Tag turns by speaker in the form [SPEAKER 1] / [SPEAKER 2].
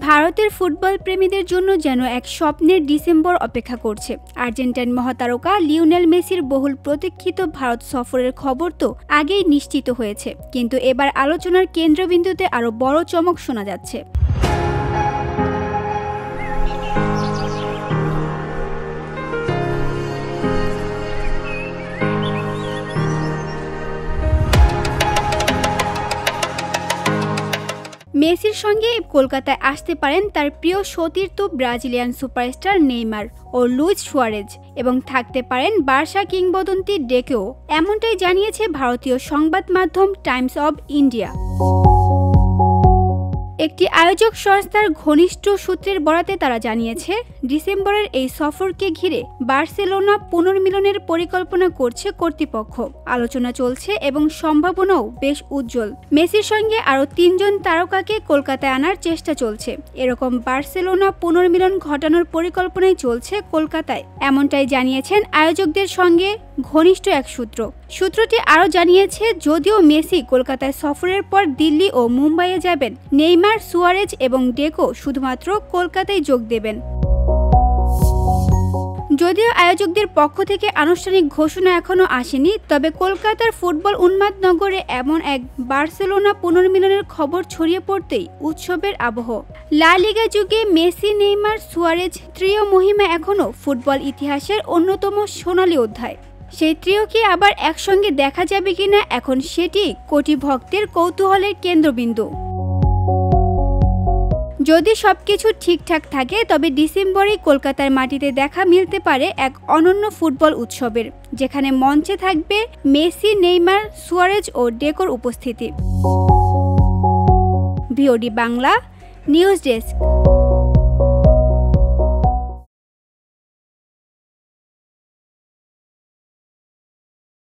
[SPEAKER 1] ভারতের ফুটবল প্রেমীদের জন্য যেন এক স্বপ্নের ডিসেম্বর অপেক্ষা করছে। আর্জেন্টাইন মহাতারকা লিওনেল মেসির বহুল প্রতীক্ষিত ভারত সফরের খবর তো আগেই নিশ্চিত হয়েছে, কিন্তু এবার আলোচনার কেন্দ্রবিন্দুতে আরও বড় চমক শোনা যাচ্ছে। মেসির সঙ্গে কলকাতায় আসতে পারেন তার প্রিয় সতীর্থ ব্রাজিলিয়ান সুপারস্টার নেইমার ও লুইস সুয়ারেজ, এবং থাকতে পারেন বার্সা কিংবদন্তি ডেকেও, এমনটাই জানিয়েছে ভারতীয় সংবাদ মাধ্যম টাইমস অব ইন্ডিয়া। একটি আয়োজক সংস্থার ঘনিষ্ঠ সূত্রের বরাতে তারা জানিয়েছে, ডিসেম্বরের এই সফরকে ঘিরে বার্সেলোনা পুনর্মিলনের পরিকল্পনা করছে কর্তৃপক্ষ। আলোচনা চলছে এবং সম্ভাবনাও বেশ উজ্জ্বল। মেসির সঙ্গে আরও ৩ জন তারকাকে কলকাতায় আনার চেষ্টা চলছে। এরকম বার্সেলোনা পুনর্মিলন ঘটানোর পরিকল্পনাই চলছে কলকাতায়, এমনটাই জানিয়েছেন আয়োজকদের সঙ্গে ঘনিষ্ঠ এক সূত্রটি আরও জানিয়েছে, যদিও মেসি কলকাতায় সফরের পর দিল্লি ও মুম্বাইয়ে যাবেন, নেইমার, সুয়ারেজ এবং ডেকো শুধুমাত্র কলকাতায় যোগ দেবেন। যদিও আয়োজকদের পক্ষ থেকে আনুষ্ঠানিক ঘোষণা এখনও আসেনি, তবে কলকাতার ফুটবল উন্মাদ নগরে এমন এক বার্সেলোনা পুনর্মিলনের খবর ছড়িয়ে পড়তেই উৎসবের আবহ। লা লিগা যুগে মেসি, নেইমার, সুয়ারেজ ত্রিও মহিমা এখনও ফুটবল ইতিহাসের অন্যতম সোনালী অধ্যায়। সেই ত্রিওকে আবার একসঙ্গে দেখা যাবে কিনা, এখন সেটি কোটি ভক্তের কৌতূহলের কেন্দ্রবিন্দু। যদি সবকিছু ঠিকঠাক থাকে তবে ডিসেম্বরেই কলকাতার মাটিতে দেখা মিলতে পারে এক অনন্য ফুটবল উৎসবের, যেখানে মঞ্চে থাকবে মেসি, নেইমার, সুয়ারেজ ও ডেকোর উপস্থিতি। VOD Bangla news desk.